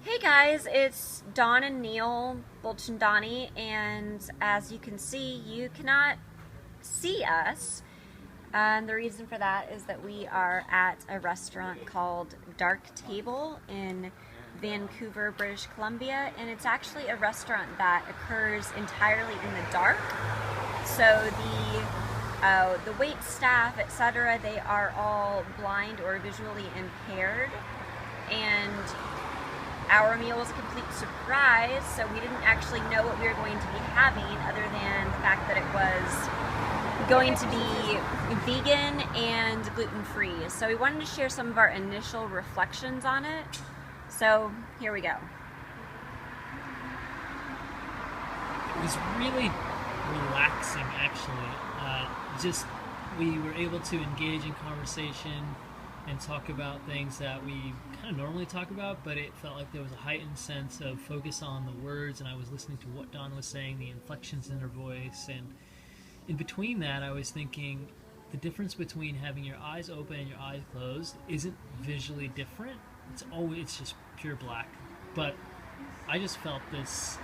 Hey guys, it's Dawn and Neil, Bulch and Donnie, and as you can see, you cannot see us. And the reason for that is that we are at a restaurant called Dark Table in Vancouver, British Columbia, and it's actually a restaurant that occurs entirely in the dark. So the wait staff, etc., they are all blind or visually impaired, and our meal was a complete surprise, so we didn't actually know what we were going to be having other than the fact that it was going to be vegan and gluten-free. So we wanted to share some of our initial reflections on it. So here we go. It was really relaxing, actually. We were able to engage in conversation and talk about things that we kind of normally talk about, but it felt like there was a heightened sense of focus on the words, and I was listening to what Dawn was saying, the inflections in her voice, and in between that I was thinking the difference between having your eyes open and your eyes closed isn't visually different. It's just pure black. But I just felt this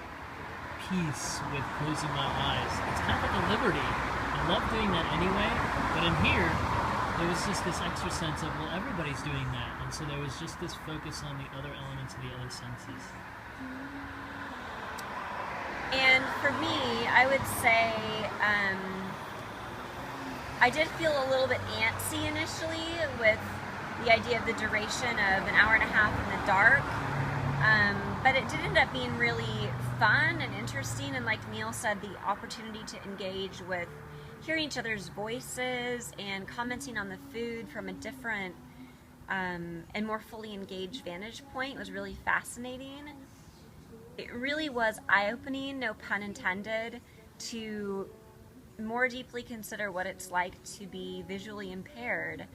peace with closing my eyes. It's kind of like a liberty. I love doing that anyway, but in here there was just this extra sense of, well, everybody's doing that, and so there was just this focus on the other elements of the other senses. And for me, I would say I did feel a little bit antsy initially with the idea of the duration of an hour and a half in the dark, but it did end up being really fun and interesting, and like Neil said, the opportunity to engage with hearing each other's voices and commenting on the food from a different and more fully engaged vantage point was really fascinating. It really was eye-opening, no pun intended, to more deeply consider what it's like to be visually impaired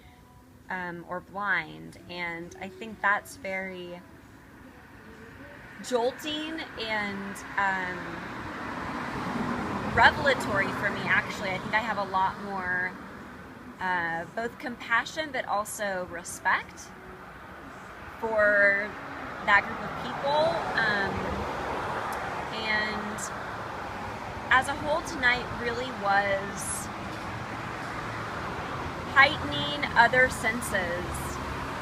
or blind, and I think that's very jolting and revelatory for me, actually. I think I have a lot more both compassion but also respect for that group of people. And as a whole, tonight really was heightening other senses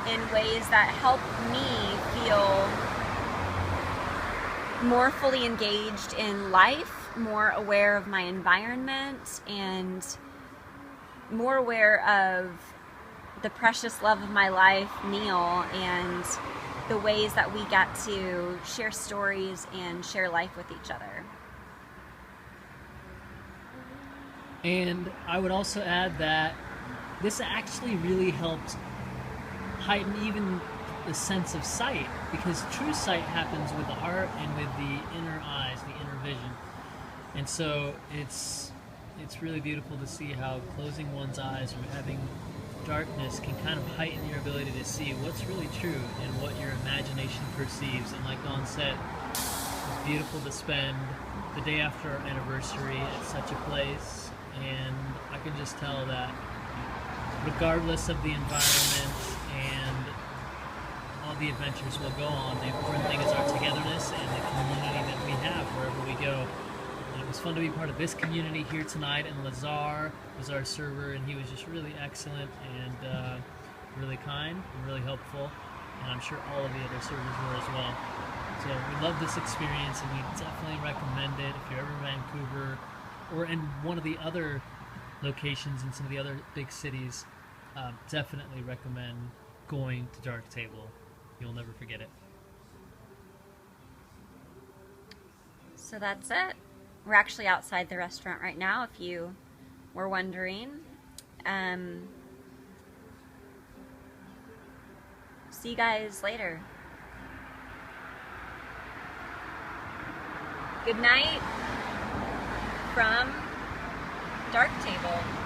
in ways that help me feel more fully engaged in life, more aware of my environment, and more aware of the precious love of my life, Neil, and the ways that we got to share stories and share life with each other. And I would also add that this actually really helped heighten even the sense of sight, because true sight happens with the heart and with the inner eyes, the inner vision. And so it's really beautiful to see how closing one's eyes or having darkness can kind of heighten your ability to see what's really true and what your imagination perceives. And like Dawn said, it's beautiful to spend the day after our anniversary at such a place, and I can just tell that regardless of the environment and all the adventures we'll go on, the important thing is our togetherness and the community that we have wherever we go. And it was fun to be part of this community here tonight, and Lazar was our server, and he was just really excellent and really kind and really helpful, and I'm sure all of the other servers were as well. So we love this experience, and we definitely recommend it if you're ever in Vancouver or in one of the other locations in some of the other big cities. Definitely recommend going to Dark Table. You'll never forget it. So that's it. We're actually outside the restaurant right now, if you were wondering. See you guys later. Good night from Dark Table.